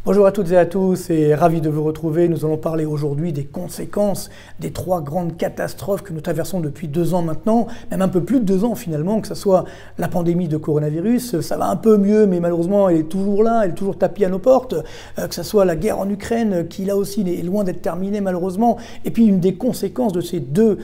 Bonjour à toutes et à tous et ravi de vous retrouver. Nous allons parler aujourd'hui des conséquences des trois grandes catastrophes que nous traversons depuis 2 ans maintenant, même un peu plus de 2 ans finalement, que ce soit la pandémie de coronavirus, ça va un peu mieux mais malheureusement elle est toujours là, elle est toujours tapie à nos portes, que ce soit la guerre en Ukraine qui là aussi est loin d'être terminée malheureusement, et puis une des conséquences de ces deux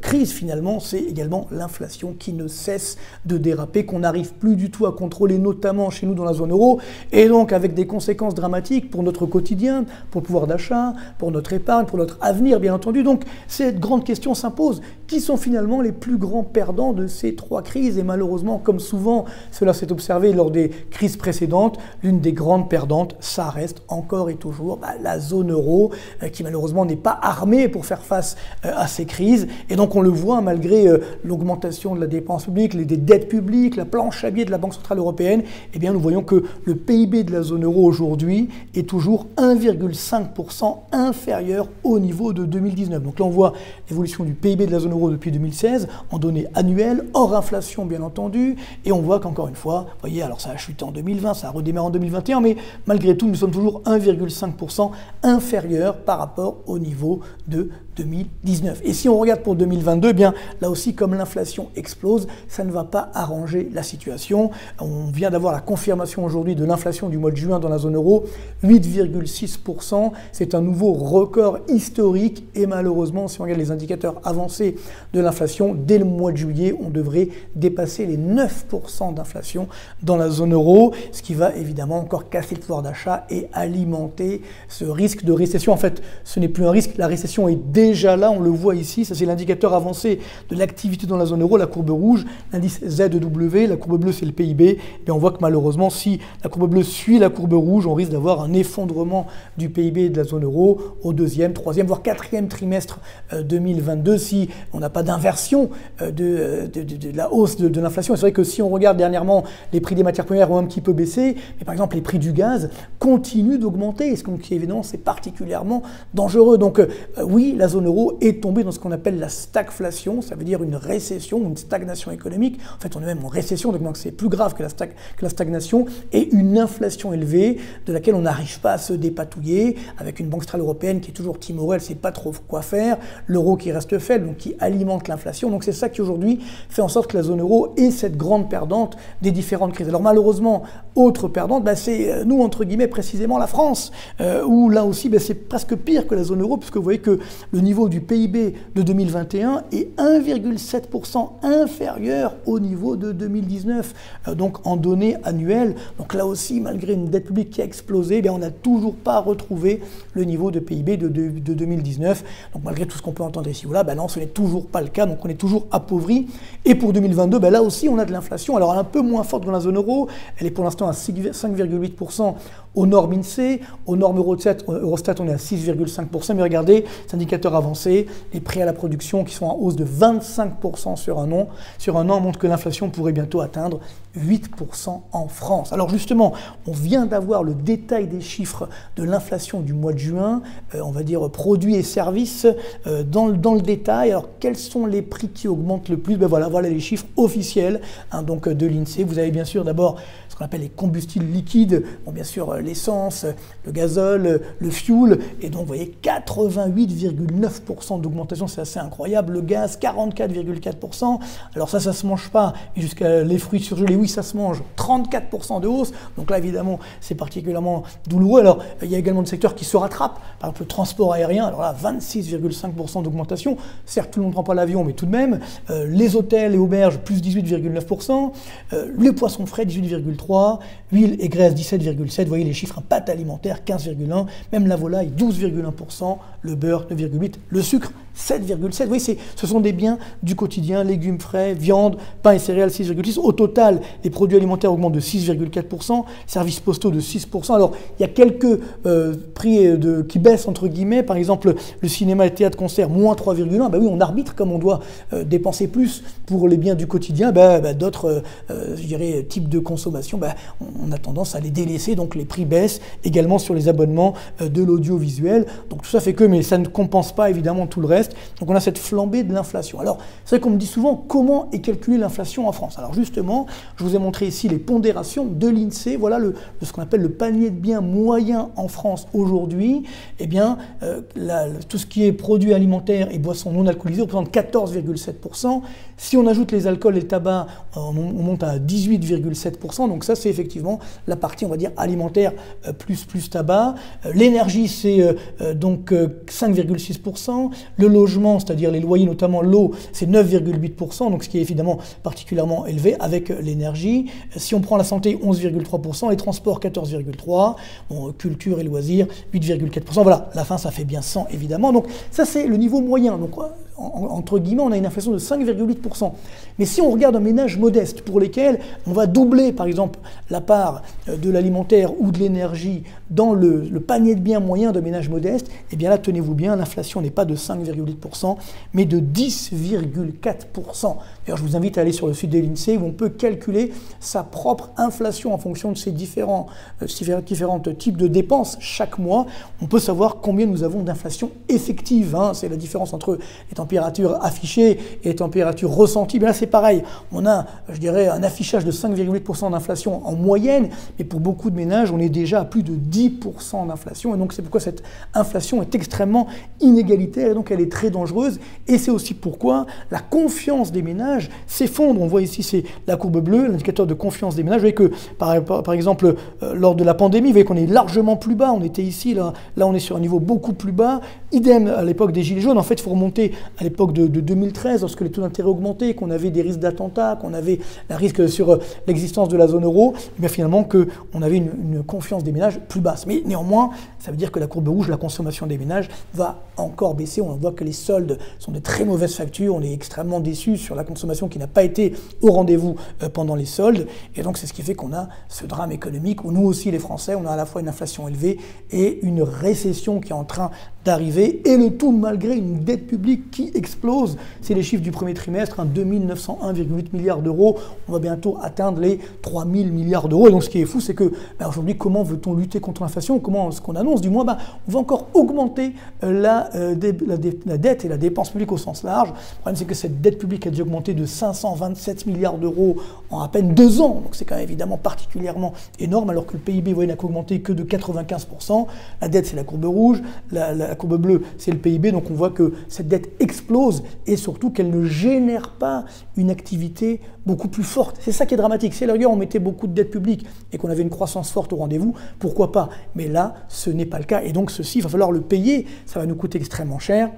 crises finalement, c'est également l'inflation qui ne cesse de déraper, qu'on n'arrive plus du tout à contrôler, notamment chez nous dans la zone euro, et donc avec des conséquences dramatiques pour notre quotidien, pour le pouvoir d'achat, pour notre épargne, pour notre avenir bien entendu. Donc cette grande question s'impose. Qui sont finalement les plus grands perdants de ces trois crises? Et malheureusement, comme souvent cela s'est observé lors des crises précédentes, l'une des grandes perdantes, ça reste encore et toujours la zone euro, qui malheureusement n'est pas armée pour faire face à ces crises. Et donc on le voit, malgré l'augmentation de la dépense publique, des dettes publiques, la planche à billets de la Banque Centrale Européenne, eh bien nous voyons que le PIB de la zone euro aujourd'hui est toujours 1,5% inférieur au niveau de 2019. Donc là on voit l'évolution du PIB de la zone euro depuis 2016 en données annuelles, hors inflation bien entendu, et on voit qu'encore une fois, vous voyez, alors ça a chuté en 2020, ça a redémarré en 2021, mais malgré tout nous sommes toujours 1,5% inférieur par rapport au niveau de 2019. Et si on regarde pour 2022, eh bien là aussi comme l'inflation explose, ça ne va pas arranger la situation. On vient d'avoir la confirmation aujourd'hui de l'inflation du mois de juin dans la zone euro, 8,6%, c'est un nouveau record historique, et malheureusement si on regarde les indicateurs avancés de l'inflation, dès le mois de juillet on devrait dépasser les 9% d'inflation dans la zone euro, ce qui va évidemment encore casser le pouvoir d'achat et alimenter ce risque de récession. En fait ce n'est plus un risque, la récession est déjà là, on le voit ici, ça c'est l'indicateur avancé de l'activité dans la zone euro, la courbe rouge, l'indice ZEW, la courbe bleue c'est le PIB, et on voit que malheureusement si la courbe bleue suit la courbe rouge, on risque d'avoir un effondrement du PIB de la zone euro au 2e, 3e, voire 4e trimestre 2022 si on n'a pas d'inversion de la hausse de l'inflation. Et c'est vrai que si on regarde dernièrement, les prix des matières premières ont un petit peu baissé, mais par exemple les prix du gaz continuent d'augmenter, ce qui évidemment c'est particulièrement dangereux. Donc oui, la zone euro est tombée dans ce qu'on appelle la stagflation, ça veut dire une récession, une stagnation économique. En fait on est même en récession, donc c'est plus grave que la stagnation, et une inflation élevée de laquelle on n'arrive pas à se dépatouiller, avec une banque centrale européenne qui est toujours timorée, elle ne sait pas trop quoi faire, l'euro qui reste faible, donc qui alimente l'inflation. Donc c'est ça qui aujourd'hui fait en sorte que la zone euro est cette grande perdante des différentes crises. Alors malheureusement, autre perdante, c'est nous entre guillemets précisément la France, où là aussi c'est presque pire que la zone euro, puisque vous voyez que le niveau du PIB de 2021 est 1,7% inférieur au niveau de 2019, donc en données annuelles. Donc là aussi, malgré une dette publique qui a explosé, on n'a toujours pas retrouvé le niveau de PIB de 2019. Donc malgré tout ce qu'on peut entendre ici ou là, non, ce n'est toujours pas le cas, donc on est toujours appauvri. Et pour 2022, là aussi on a de l'inflation, alors elle est un peu moins forte dans la zone euro, elle est pour l'instant à 5,8% aux normes INSEE, aux normes Eurostat on est à 6,5%, mais regardez, cet indicateur avancé, les prix à la production qui sont en hausse de 25% sur un an montrent que l'inflation pourrait bientôt atteindre 8% en France. Alors justement, on vient d'avoir le détail des chiffres de l'inflation du mois de juin, on va dire produits et services dans le détail. Alors quels sont les prix qui augmentent le plus? Voilà les chiffres officiels donc de l'INSEE. Vous avez bien sûr d'abord ce qu'on appelle les combustibles liquides, bien sûr l'essence, le gazole, le fuel, et donc vous voyez 88,9% d'augmentation, c'est assez incroyable. Le gaz 44,4%, alors ça se mange pas, jusqu'à les fruits surgelés, oui ça se mange, 34% de hausse, donc là évidemment c'est particulièrement douloureux. Alors il y a également des secteurs qui se rattrapent, par exemple le transport aérien, alors là 26,5% d'augmentation, certes tout le monde ne prend pas l'avion mais tout de même, les hôtels et auberges plus 18,9%, les poissons frais 18,3%, huile et graisse 17,7%, vous voyez les chiffres, pâte alimentaire 15,1%, même la volaille 12,1%, le beurre 9,8%, le sucre 7,7%. Vous voyez, ce sont des biens du quotidien, légumes frais, viande, pain et céréales 6,6%. Au total, les produits alimentaires augmentent de 6,4%, services postaux de 6%. Alors, il y a quelques prix qui baissent entre guillemets. Par exemple, le cinéma et le théâtre concert, moins 3,1%. Oui, on arbitre comme on doit dépenser plus pour les biens du quotidien. D'autres, je dirais, types de consommation, on a tendance à les délaisser. Donc, les prix baissent également sur les abonnements de l'audiovisuel. Donc, tout ça fait que, mais ça ne compense pas évidemment tout le reste. modeste. Donc on a cette flambée de l'inflation. Alors, c'est vrai qu'on me dit souvent comment est calculée l'inflation en France. Alors justement, je vous ai montré ici les pondérations de l'INSEE. Voilà ce qu'on appelle le panier de biens moyen en France aujourd'hui. Eh bien, tout ce qui est produits alimentaires et boissons non alcoolisées représente 14,7%. Si on ajoute les alcools et le tabac, on monte à 18,7%. Donc ça, c'est effectivement la partie, on va dire, alimentaire plus tabac. L'énergie, c'est donc 5,6%. Le logement, c'est-à-dire les loyers, notamment l'eau, c'est 9,8%. Donc ce qui est évidemment particulièrement élevé avec l'énergie. Si on prend la santé, 11,3%. Les transports, 14,3%. Bon, culture et loisirs, 8,4%. Voilà, à la fin, ça fait bien 100, évidemment. Donc ça, c'est le niveau moyen. Donc entre guillemets, on a une inflation de 5,8%. Mais si on regarde un ménage modeste pour lesquels on va doubler, par exemple, la part de l'alimentaire ou de l'énergie dans le panier de biens moyen de ménage modeste, eh bien là, tenez-vous bien, l'inflation n'est pas de 5,8%, mais de 10,4%. D'ailleurs, je vous invite à aller sur le site de l'INSEE où on peut calculer sa propre inflation en fonction de ces différents types de dépenses chaque mois. On peut savoir combien nous avons d'inflation effective. Hein. C'est la différence entre les températures affichées et les températures ressenties. Mais là, c'est pareil. On a, je dirais, un affichage de 5,8% d'inflation en moyenne, mais pour beaucoup de ménages, on est déjà à plus de 10% d'inflation. Et donc, c'est pourquoi cette inflation est extrêmement inégalitaire et donc elle est très dangereuse. Et c'est aussi pourquoi la confiance des ménages s'effondre. On voit ici, c'est la courbe bleue, l'indicateur de confiance des ménages. Vous voyez que, par exemple, lors de la pandémie, vous voyez qu'on est largement plus bas. On était ici, là on est sur un niveau beaucoup plus bas. Idem à l'époque des Gilets jaunes. En fait, il faut remonter à l'époque de 2013, lorsque les taux d'intérêt augmentaient, qu'on avait des risques d'attentats, qu'on avait un risque sur l'existence de la zone euro, et bien finalement qu'on avait une confiance des ménages plus basse. Mais néanmoins, ça veut dire que la courbe rouge, la consommation des ménages, va encore baisser. On voit que les soldes sont de très mauvaises factures. On est extrêmement déçus sur la consommation qui n'a pas été au rendez-vous pendant les soldes. Et donc, c'est ce qui fait qu'on a ce drame économique où nous aussi, les Français, on a à la fois une inflation élevée et une récession qui est en train d'arriver, et le tout malgré une dette publique qui explose. C'est les chiffres du premier trimestre, 2 901,8 milliards d'euros. On va bientôt atteindre les 3 000 milliards d'euros. Et donc ce qui est fou, c'est que aujourd'hui, comment veut-on lutter contre l'inflation? Comment ce qu'on annonce, du moins, on va encore augmenter la dette et la dépense publique au sens large. Le problème, c'est que cette dette publique a déjà augmenté de 527 milliards d'euros en à peine 2 ans. Donc c'est quand même évidemment particulièrement énorme, alors que le PIB, vous voyez, n'a qu'augmenté que de 95%. La dette, c'est la courbe rouge. La courbe bleue, c'est le PIB, donc on voit que cette dette explose et surtout qu'elle ne génère pas une activité beaucoup plus forte. C'est ça qui est dramatique. Si à la rigueur on mettait beaucoup de dette publique et qu'on avait une croissance forte au rendez-vous, pourquoi pas? Mais là, ce n'est pas le cas et donc ceci, il va falloir le payer, ça va nous coûter extrêmement cher.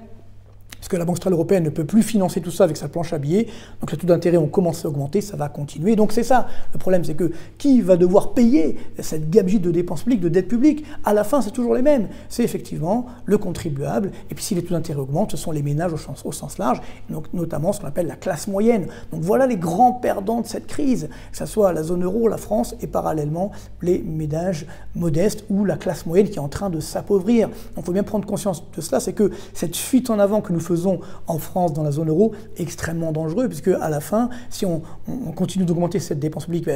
Parce que la Banque centrale européenne ne peut plus financer tout ça avec sa planche à billets. Donc les taux d'intérêt ont commencé à augmenter, ça va continuer. Donc c'est ça, le problème, c'est que qui va devoir payer cette gabegie de dépenses publiques, de dette publique? À la fin, c'est toujours les mêmes. C'est effectivement le contribuable. Et puis si les taux d'intérêt augmentent, ce sont les ménages au sens large, donc notamment ce qu'on appelle la classe moyenne. Donc voilà les grands perdants de cette crise, que ce soit la zone euro, la France, et parallèlement les ménages modestes ou la classe moyenne qui est en train de s'appauvrir. Donc il faut bien prendre conscience de cela, c'est que cette fuite en avant que nous faisons en France dans la zone euro est extrêmement dangereux, puisque à la fin, si on continue d'augmenter cette dépense publique,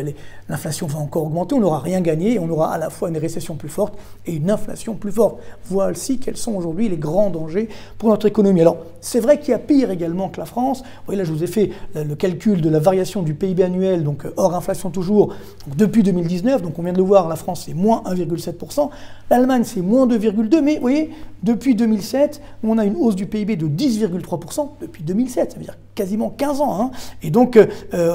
l'inflation va encore augmenter, on n'aura rien gagné, et on aura à la fois une récession plus forte et une inflation plus forte. Voici quels sont aujourd'hui les grands dangers pour notre économie. Alors, c'est vrai qu'il y a pire également que la France. Vous voyez, là, je vous ai fait le calcul de la variation du PIB annuel, donc hors inflation toujours, donc depuis 2019, donc on vient de le voir, la France, c'est moins 1,7%, l'Allemagne, c'est moins 2,2%, mais vous voyez, depuis 2007, on a une hausse du PIB de 10,3% depuis 2007, ça veut dire quasiment 15 ans. Hein. Et donc,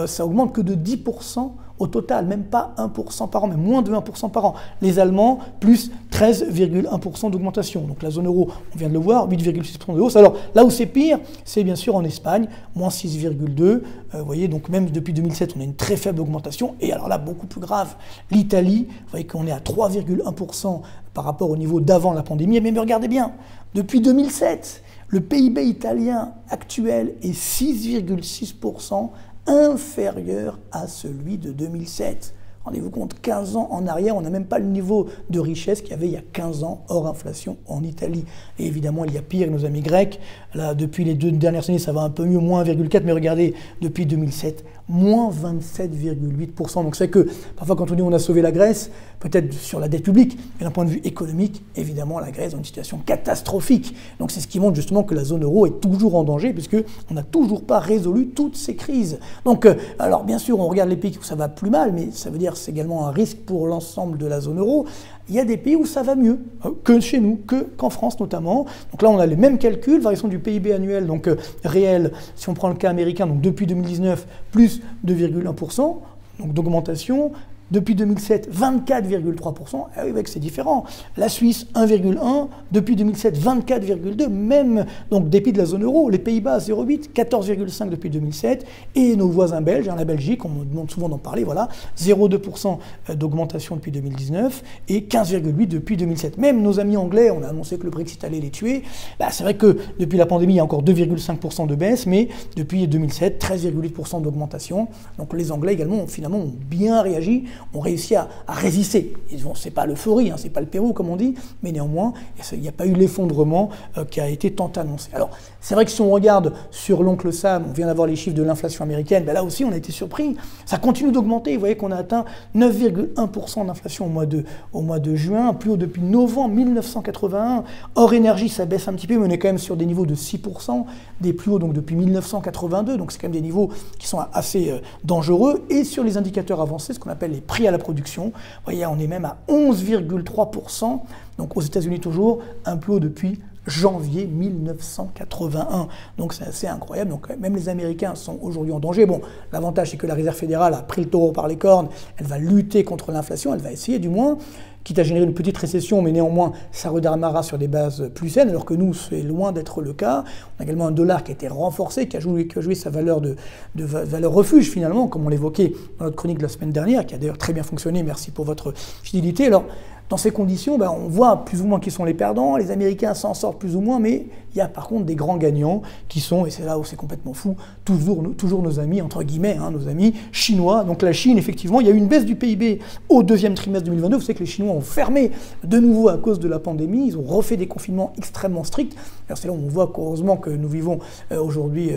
ça augmente que de 10% au total, même pas 1% par an, mais moins de 1% par an. Les Allemands, plus 13,1% d'augmentation. Donc la zone euro, on vient de le voir, 8,6% de hausse. Alors là où c'est pire, c'est bien sûr en Espagne, moins 6,2%. Vous voyez, donc même depuis 2007, on a une très faible augmentation. Et alors là, beaucoup plus grave, l'Italie, vous voyez qu'on est à 3,1% par rapport au niveau d'avant la pandémie. Mais regardez bien, depuis 2007, le PIB italien actuel est 6,6% inférieur à celui de 2007. Rendez-vous compte, 15 ans en arrière, on n'a même pas le niveau de richesse qu'il y avait il y a 15 ans hors inflation en Italie. Et évidemment, il y a pire, nos amis grecs. Là, depuis les 2 dernières années, ça va un peu mieux, moins 1,4, mais regardez, depuis 2007, moins 27,8%. Donc c'est que parfois quand on dit on a sauvé la Grèce, peut-être sur la dette publique, mais d'un point de vue économique, évidemment la Grèce est dans une situation catastrophique. Donc c'est ce qui montre justement que la zone euro est toujours en danger puisqu'on n'a toujours pas résolu toutes ces crises. Donc alors bien sûr on regarde les pays où ça va plus mal, mais ça veut dire que c'est également un risque pour l'ensemble de la zone euro. Il y a des pays où ça va mieux que chez nous, qu'en France notamment. Donc là on a les mêmes calculs, variation du PIB annuel, donc réel, si on prend le cas américain, donc depuis 2019, plus 2,1%, donc d'augmentation. Depuis 2007, 24,3%. Ah oui, c'est différent. La Suisse, 1,1%. Depuis 2007, 24,2%. Même, donc, dépit de la zone euro. Les Pays-Bas, 0,8%. 14,5% depuis 2007. Et nos voisins belges, la Belgique, on me demande souvent d'en parler, voilà, 0,2% d'augmentation depuis 2019 et 15,8% depuis 2007. Même nos amis anglais, on a annoncé que le Brexit allait les tuer. Bah, c'est vrai que depuis la pandémie, il y a encore 2,5% de baisse, mais depuis 2007, 13,8% d'augmentation. Donc les Anglais également, finalement, ont bien réagi, ont réussi à résister. C'est pas l'euphorie, hein, c'est pas le Pérou comme on dit, mais néanmoins, il n'y a pas eu l'effondrement qui a été tant annoncé. Alors, c'est vrai que si on regarde sur l'oncle Sam, on vient d'avoir les chiffres de l'inflation américaine, ben là aussi on a été surpris. Ça continue d'augmenter. Vous voyez qu'on a atteint 9,1% d'inflation au mois de juin, plus haut depuis novembre 1981. Hors énergie, ça baisse un petit peu, mais on est quand même sur des niveaux de 6%, des plus hauts donc depuis 1982. Donc c'est quand même des niveaux qui sont assez dangereux. Et sur les indicateurs avancés, ce qu'on appelle les prix à la production, vous voyez, on est même à 11,3%. Donc aux États-Unis toujours, un plus haut depuis janvier 1981. Donc c'est assez incroyable. Donc même les Américains sont aujourd'hui en danger. Bon, l'avantage c'est que la Réserve fédérale a pris le taureau par les cornes. Elle va lutter contre l'inflation. Elle va essayer du moins, quitte à générer une petite récession, mais néanmoins ça redémarrera sur des bases plus saines, alors que nous, c'est loin d'être le cas. On a également un dollar qui a été renforcé, qui a joué sa valeur de valeur refuge finalement, comme on l'évoquait dans notre chronique de la semaine dernière, qui a d'ailleurs très bien fonctionné. Merci pour votre fidélité. Alors, dans ces conditions, on voit plus ou moins qui sont les perdants. Les Américains s'en sortent plus ou moins, mais il y a par contre des grands gagnants qui sont, et c'est là où c'est complètement fou, toujours nos amis, entre guillemets, nos amis chinois. Donc la Chine, effectivement, il y a eu une baisse du PIB au deuxième trimestre 2022. Vous savez que les Chinois ont fermé de nouveau à cause de la pandémie. Ils ont refait des confinements extrêmement stricts. Alors c'est là où on voit qu'heureusement que nous vivons aujourd'hui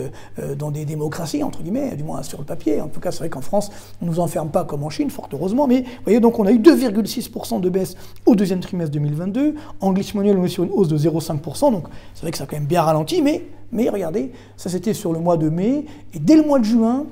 dans des démocraties, entre guillemets, du moins sur le papier. En tout cas, c'est vrai qu'en France, on ne nous enferme pas comme en Chine, fort heureusement. Mais vous voyez, donc on a eu 2,6% de baisse au deuxième trimestre 2022. En glissement annuel, on est sur une hausse de 0,5%. Donc c'est vrai que ça a quand même bien ralenti, mais regardez, ça c'était sur le mois de mai. Et dès le mois de juin,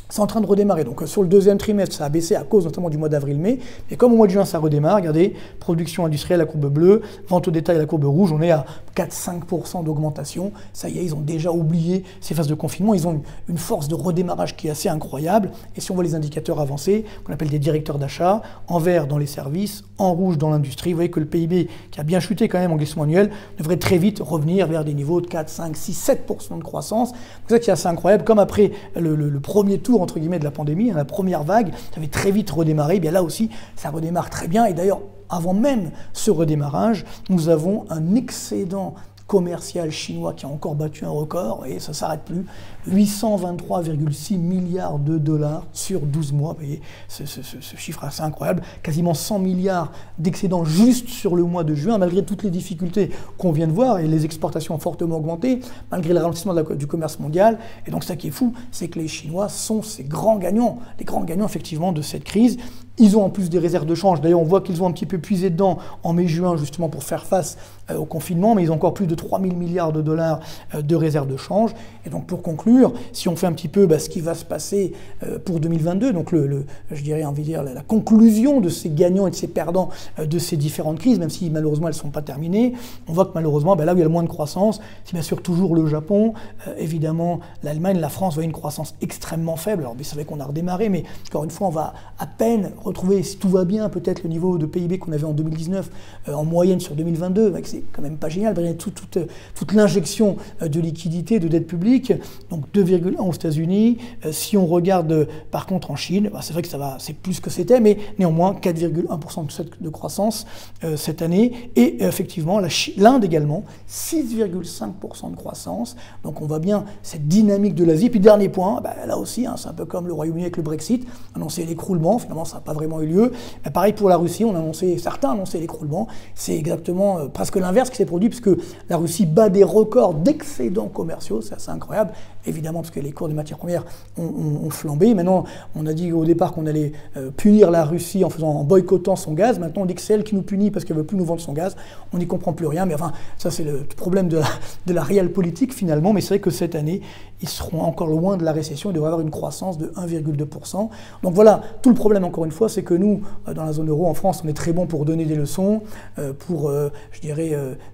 c'est en train de redémarrer. Donc sur le deuxième trimestre, ça a baissé à cause notamment du mois d'avril-mai. Mais comme au mois de juin, ça redémarre, regardez, production industrielle, la courbe bleue, vente au détail, la courbe rouge, on est à 4-5% d'augmentation. Ça y est, ils ont déjà oublié ces phases de confinement. Ils ont une force de redémarrage qui est assez incroyable. Et si on voit les indicateurs avancés, qu'on appelle des directeurs d'achat, en vert dans les services, en rouge dans l'industrie, vous voyez que le PIB, qui a bien chuté quand même en glissement annuel, devrait très vite revenir vers des niveaux de 4, 5, 6, 7% de croissance. C'est ça qui est assez incroyable. Comme après le premier tour entre guillemets de la pandémie, la première vague, ça avait très vite redémarré. Bien là aussi, ça redémarre très bien. Et d'ailleurs, avant même ce redémarrage, nous avons un excédent commercial chinois qui a encore battu un record et ça ne s'arrête plus. 823,6 milliards de dollars sur 12 mois. Vous voyez, ce chiffre assez incroyable. Quasiment 100 milliards d'excédents juste sur le mois de juin, malgré toutes les difficultés qu'on vient de voir et les exportations ont fortement augmenté, malgré le ralentissement du commerce mondial. Et donc ça qui est fou, c'est que les Chinois sont ces grands gagnants, les grands gagnants effectivement de cette crise. Ils ont en plus des réserves de change. D'ailleurs, on voit qu'ils ont un petit peu puisé dedans en mai-juin, justement pour faire face au confinement, mais ils ont encore plus de 3 000 milliards de dollars de réserves de change. Et donc, pour conclure, si on fait un petit peu ce qui va se passer pour 2022, donc je dirais, envie de dire, la conclusion de ces gagnants et de ces perdants de ces différentes crises, même si malheureusement elles ne sont pas terminées, on voit que malheureusement, là où il y a le moins de croissance, c'est bien sûr toujours le Japon, évidemment l'Allemagne, la France, voit une croissance extrêmement faible. Alors, vous savez qu'on a redémarré, mais encore une fois, on va à peine retrouver, si tout va bien, peut-être le niveau de PIB qu'on avait en 2019 en moyenne sur 2022, c'est quand même pas génial, toute l'injection de liquidités, de dette publique, donc 2,1 aux États-Unis. Si on regarde par contre en Chine, c'est vrai que c'est plus que c'était, mais néanmoins 4,1% de croissance cette année, et effectivement l'Inde également, 6,5% de croissance, donc on voit bien cette dynamique de l'Asie. Puis dernier point, là aussi, c'est un peu comme le Royaume-Uni avec le Brexit, annoncer l'écroulement, finalement ça n'a pas vraiment eu lieu. Pareil pour la Russie, certains annonçaient l'écroulement. C'est exactement presque l'inverse qui s'est produit, puisque la Russie bat des records d'excédents commerciaux, c'est assez incroyable, évidemment parce que les cours des matières premières ont flambé. Maintenant, on a dit au départ qu'on allait punir la Russie en boycottant son gaz. Maintenant, on dit que c'est elle qui nous punit parce qu'elle ne veut plus nous vendre son gaz. On n'y comprend plus rien, mais enfin, ça c'est le problème de la réelle politique finalement. Mais c'est vrai que cette année, ils seront encore loin de la récession. Ils devraient avoir une croissance de 1,2%. Donc voilà, tout le problème encore une fois, c'est que nous, dans la zone euro, en France, on est très bon pour donner des leçons, pour,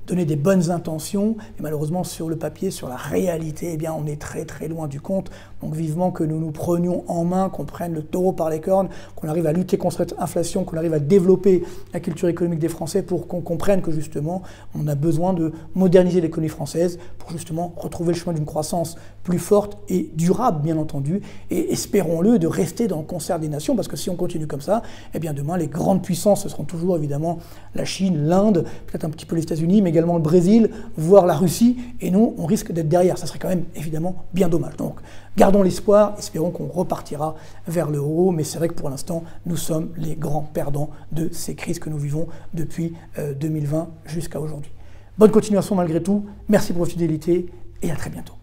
donner des bonnes intentions. Et malheureusement, sur le papier, sur la réalité, eh bien, on est très très loin du compte. Donc vivement que nous nous prenions en main, qu'on prenne le taureau par les cornes, qu'on arrive à lutter contre cette inflation, qu'on arrive à développer la culture économique des Français pour qu'on comprenne que justement, on a besoin de moderniser l'économie française pour justement retrouver le chemin d'une croissance plus forte et durable, bien entendu, et espérons-le, de rester dans le concert des nations, parce que si on continue comme ça, eh bien demain, les grandes puissances, ce seront toujours évidemment la Chine, l'Inde, peut-être un petit peu les États-Unis, mais également le Brésil, voire la Russie, et nous, on risque d'être derrière. Ça serait quand même évidemment bien dommage. Donc, gardons l'espoir, espérons qu'on repartira vers le haut, mais c'est vrai que pour l'instant, nous sommes les grands perdants de ces crises que nous vivons depuis 2020 jusqu'à aujourd'hui. Bonne continuation malgré tout, merci pour votre fidélité et à très bientôt.